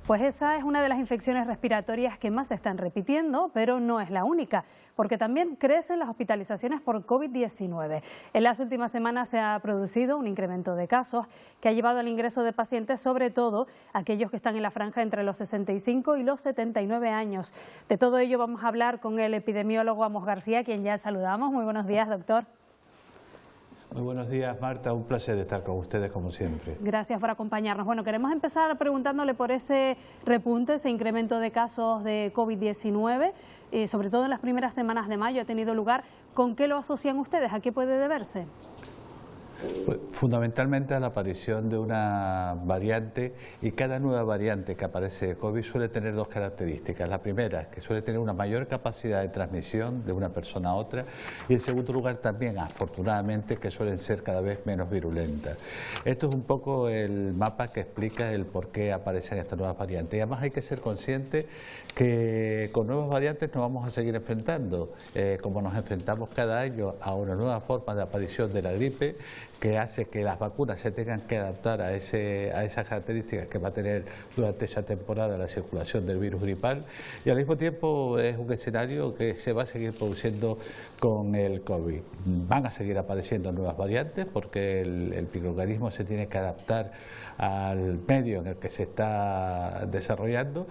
Pues esa es una de las infecciones respiratorias que más se están repitiendo, pero no es la única, porque también crecen las hospitalizaciones por COVID-19. En las últimas semanas se ha producido un incremento de casos que ha llevado al ingreso de pacientes, sobre todo aquellos que están en la franja entre los 65 y los 79 años. De todo ello vamos a hablar con el epidemiólogo Amos García, quien ya saludamos. Muy buenos días, doctor. Muy buenos días, Marta. Un placer estar con ustedes como siempre. Gracias por acompañarnos. Bueno, queremos empezar preguntándole por ese repunte, ese incremento de casos de COVID-19, sobre todo en las primeras semanas de mayo ha tenido lugar. ¿Con qué lo asocian ustedes? ¿A qué puede deberse? Pues, fundamentalmente a la aparición de una variante, y cada nueva variante que aparece de COVID suele tener dos características. La primera es que suele tener una mayor capacidad de transmisión de una persona a otra, y en segundo lugar también, afortunadamente, que suelen ser cada vez menos virulentas. Esto es un poco el mapa que explica el por qué aparecen estas nuevas variantes. Y además hay que ser conscientes que con nuevas variantes nos vamos a seguir enfrentando, como nos enfrentamos cada año a una nueva forma de aparición de la gripe, que hace que las vacunas se tengan que adaptar a esas características que va a tener durante esa temporada la circulación del virus gripal, y al mismo tiempo es un escenario que se va a seguir produciendo con el COVID. Van a seguir apareciendo nuevas variantes porque el microorganismo se tiene que adaptar al medio en el que se está desarrollando,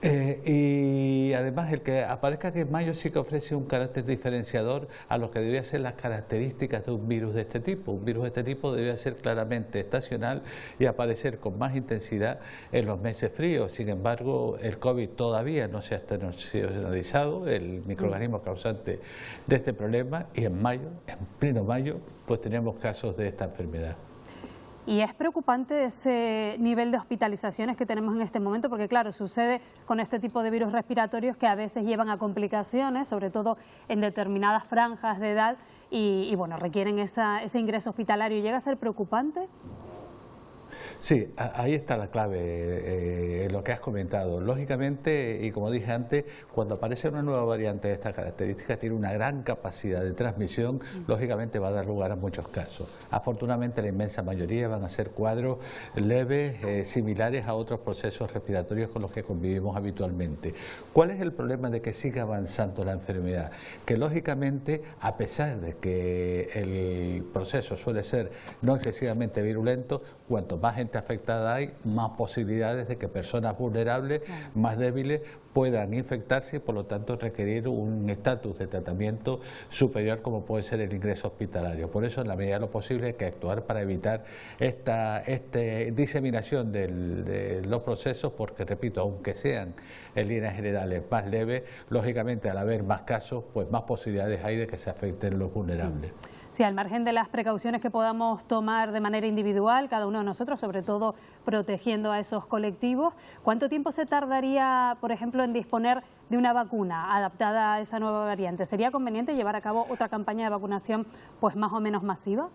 y además el que aparezca que en mayo sí que ofrece un carácter diferenciador a lo que deberían ser las características de un virus de este tipo. Un virus de este tipo debe ser claramente estacional y aparecer con más intensidad en los meses fríos. Sin embargo, el COVID todavía no se ha internacionalizado, el microorganismo causante de este problema, y en mayo, en pleno mayo, pues tenemos casos de esta enfermedad. Y es preocupante ese nivel de hospitalizaciones que tenemos en este momento, porque claro, sucede con este tipo de virus respiratorios que a veces llevan a complicaciones, sobre todo en determinadas franjas de edad, y bueno, requieren ese ingreso hospitalario. ¿Llega a ser preocupante? Sí, ahí está la clave, lo que has comentado. Lógicamente, y como dije antes, cuando aparece una nueva variante de estas características, tiene una gran capacidad de transmisión, lógicamente va a dar lugar a muchos casos. Afortunadamente, la inmensa mayoría van a ser cuadros leves, similares a otros procesos respiratorios con los que convivimos habitualmente. ¿Cuál es el problema de que siga avanzando la enfermedad? Que lógicamente, a pesar de que el proceso suele ser no excesivamente virulento, cuanto más gente afectada hay, más posibilidades de que personas vulnerables, más débiles, puedan infectarse y por lo tanto requerir un estatus de tratamiento superior como puede ser el ingreso hospitalario. Por eso, en la medida de lo posible, hay que actuar para evitar esta diseminación de los procesos, porque, repito, aunque sean en líneas generales más leves, lógicamente al haber más casos, pues más posibilidades hay de que se afecten los vulnerables. Sí, al margen de las precauciones que podamos tomar de manera individual, cada uno de nosotros, sobre todo protegiendo a esos colectivos, ¿cuánto tiempo se tardaría, por ejemplo, en disponer de una vacuna adaptada a esa nueva variante? ¿Sería conveniente llevar a cabo otra campaña de vacunación pues más o menos masiva?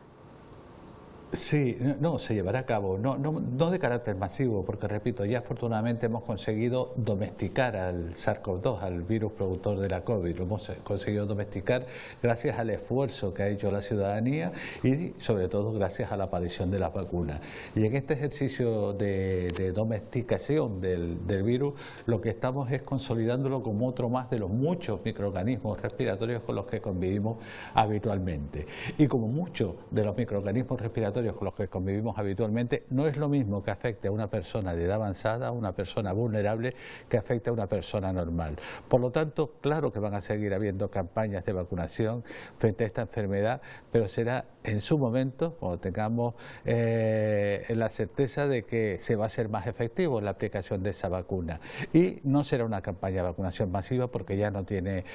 Sí, no, se llevará a cabo, no de carácter masivo, porque repito, ya afortunadamente hemos conseguido domesticar al SARS-CoV-2, al virus productor de la COVID. Lo hemos conseguido domesticar gracias al esfuerzo que ha hecho la ciudadanía y sobre todo gracias a la aparición de las vacunas. Y en este ejercicio de domesticación del virus, lo que estamos es consolidándolo como otro más de los muchos microorganismos respiratorios con los que convivimos habitualmente. Y como muchos de los microorganismos respiratorios con los que convivimos habitualmente, no es lo mismo que afecte a una persona de edad avanzada, a una persona vulnerable, que afecte a una persona normal. Por lo tanto, claro que van a seguir habiendo campañas de vacunación frente a esta enfermedad, pero será en su momento, cuando tengamos la certeza de que se va a ser más efectivo en la aplicación de esa vacuna. Y no será una campaña de vacunación masiva porque ya no tiene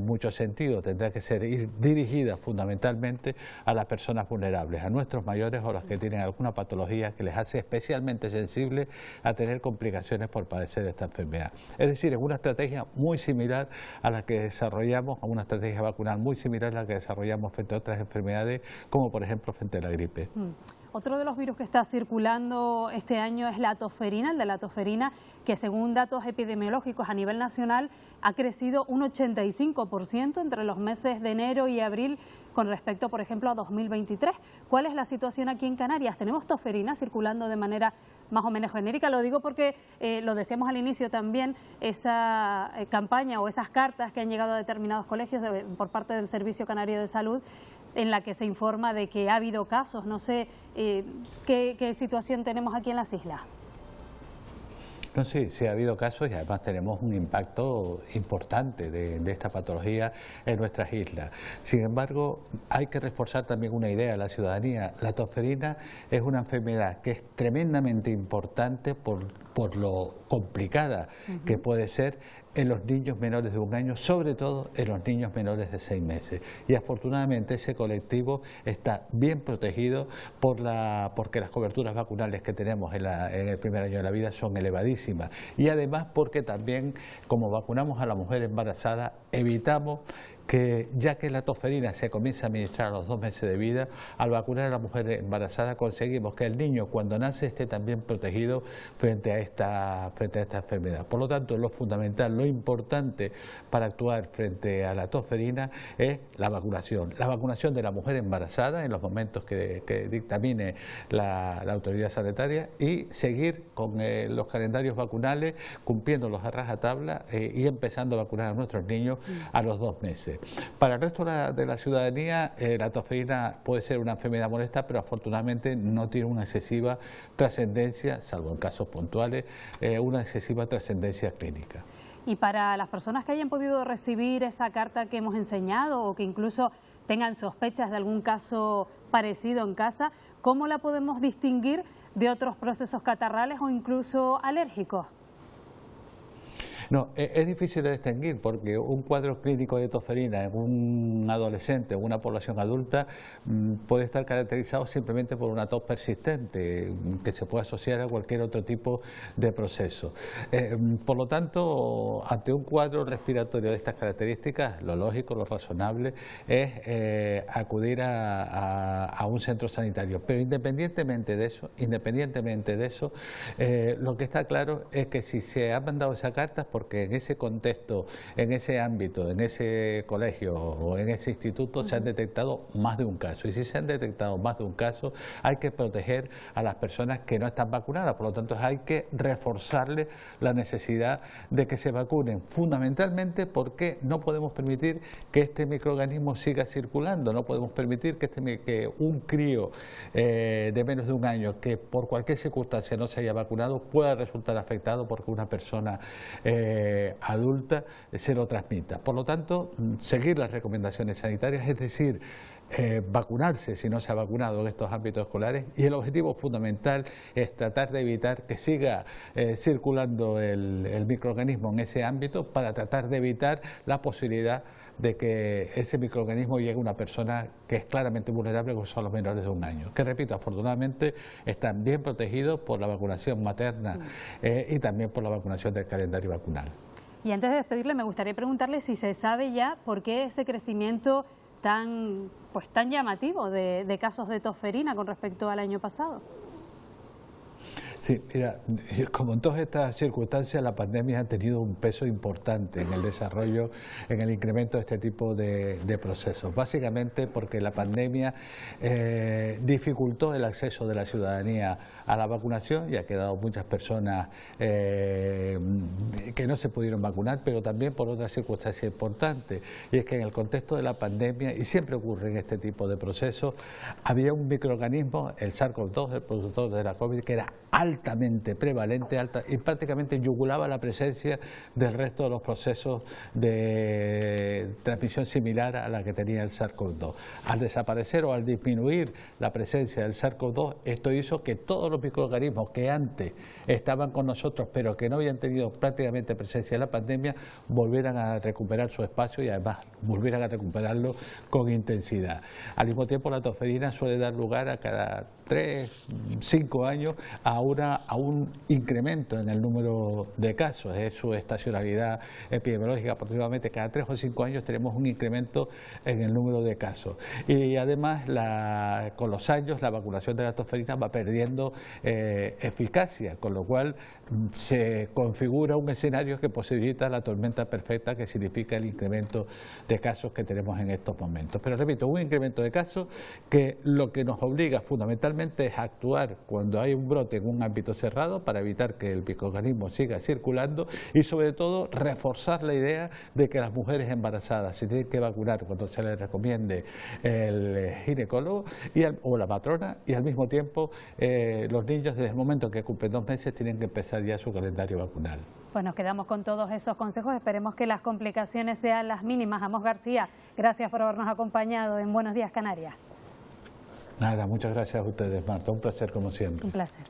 mucho sentido, tendrá que ser dirigida fundamentalmente a las personas vulnerables, a nuestros mayores o las que tienen alguna patología que les hace especialmente sensibles a tener complicaciones por padecer esta enfermedad. Es decir, es una estrategia muy similar a la que desarrollamos, a una estrategia vacunal muy similar a la que desarrollamos frente a otras enfermedades, como por ejemplo frente a la gripe. Otro de los virus que está circulando este año es la tosferina, el de la tosferina, que según datos epidemiológicos a nivel nacional ha crecido un 85% entre los meses de enero y abril con respecto, por ejemplo, a 2023. ¿Cuál es la situación aquí en Canarias? ¿Tenemos tosferina circulando de manera más o menos genérica? Lo digo porque lo decíamos al inicio también, esa campaña o esas cartas que han llegado a determinados colegios por parte del Servicio Canario de Salud, en la que se informa de que ha habido casos. No sé qué situación tenemos aquí en las islas. No, sí ha habido casos y además tenemos un impacto importante de esta patología en nuestras islas. Sin embargo, hay que reforzar también una idea a la ciudadanía. La tosferina es una enfermedad que es tremendamente importante por lo complicada que puede ser en los niños menores de 1 año, sobre todo en los niños menores de 6 meses. Y afortunadamente ese colectivo está bien protegido porque las coberturas vacunales que tenemos en el primer año de la vida son elevadísimas. Y además porque también, como vacunamos a la mujer embarazada, evitamos que, ya que la tosferina se comienza a administrar a los 2 meses de vida, al vacunar a la mujer embarazada conseguimos que el niño cuando nace esté también protegido frente a esta enfermedad. Por lo tanto, lo fundamental, lo importante para actuar frente a la tosferina es la vacunación. La vacunación de la mujer embarazada en los momentos que dictamine la autoridad sanitaria, y seguir con los calendarios vacunales, cumpliéndolos a rajatabla y empezando a vacunar a nuestros niños a los 2 meses. Para el resto de la ciudadanía, la tosferina puede ser una enfermedad molesta, pero afortunadamente no tiene una excesiva trascendencia, salvo en casos puntuales, una excesiva trascendencia clínica. Y para las personas que hayan podido recibir esa carta que hemos enseñado o que incluso tengan sospechas de algún caso parecido en casa, ¿cómo la podemos distinguir de otros procesos catarrales o incluso alérgicos? No, es difícil de distinguir porque un cuadro clínico de tosferina en un adolescente o una población adulta puede estar caracterizado simplemente por una tos persistente que se puede asociar a cualquier otro tipo de proceso. Por lo tanto, ante un cuadro respiratorio de estas características, lo lógico, lo razonable es acudir a un centro sanitario. Pero independientemente de eso, lo que está claro es que si se ha mandado esa carta, porque en ese contexto, en ese ámbito, en ese colegio o en ese instituto se han detectado más de un caso. Y si se han detectado más de un caso, hay que proteger a las personas que no están vacunadas. Por lo tanto, hay que reforzarle la necesidad de que se vacunen, fundamentalmente porque no podemos permitir que este microorganismo siga circulando. No podemos permitir que un crío de menos de 1 año que por cualquier circunstancia no se haya vacunado pueda resultar afectado porque una persona adulta se lo transmita. Por lo tanto, seguir las recomendaciones sanitarias, es decir, vacunarse si no se ha vacunado en estos ámbitos escolares, y el objetivo fundamental es tratar de evitar que siga circulando el microorganismo en ese ámbito, para tratar de evitar la posibilidad de que ese microorganismo llegue a una persona que es claramente vulnerable, como son los menores de 1 año, que, repito, afortunadamente están bien protegidos por la vacunación materna y también por la vacunación del calendario vacunal. Y antes de despedirle, me gustaría preguntarle si se sabe ya por qué ese crecimiento tan llamativo de casos de tosferina con respecto al año pasado. Sí, mira, como en todas estas circunstancias, la pandemia ha tenido un peso importante en el desarrollo, en el incremento de este tipo de procesos. Básicamente porque la pandemia dificultó el acceso de la ciudadanía a la vacunación y ha quedado muchas personas que no se pudieron vacunar, pero también por otra circunstancia importante, y es que en el contexto de la pandemia, y siempre ocurre en este tipo de procesos, había un microorganismo, el SARS-CoV-2, el productor de la COVID, que era altamente prevalente, y prácticamente yugulaba la presencia del resto de los procesos de transmisión similar a la que tenía el SARS-CoV-2. Al desaparecer o al disminuir la presencia del SARS-CoV-2, esto hizo que todos los microorganismos que antes estaban con nosotros pero que no habían tenido prácticamente reciente presencia de la pandemia volvieran a recuperar su espacio y además volvieran a recuperarlo con intensidad. Al mismo tiempo, la tosferina suele dar lugar a cada 3, 5 años a un incremento en el número de casos. Es su estacionalidad epidemiológica. Aproximadamente cada 3 o 5 años tenemos un incremento en el número de casos. Y además, con los años, la vacunación de la tosferina va perdiendo eficacia, con lo cual se configura un escenario que posibilita la tormenta perfecta, que significa el incremento de casos que tenemos en estos momentos. Pero repito, un incremento de casos que lo que nos obliga fundamentalmente es a actuar cuando hay un brote en un ámbito cerrado para evitar que el microorganismo siga circulando y sobre todo reforzar la idea de que las mujeres embarazadas se tienen que vacunar cuando se les recomiende el ginecólogo o la matrona, y al mismo tiempo los niños desde el momento que cumplen 2 meses tienen que empezar ya su calendario vacunal. Pues nos quedamos con todos esos consejos, esperemos que las complicaciones sean las mínimas. Amos García, gracias por habernos acompañado en Buenos Días Canarias. Nada, muchas gracias a ustedes, Marta, un placer como siempre. Un placer.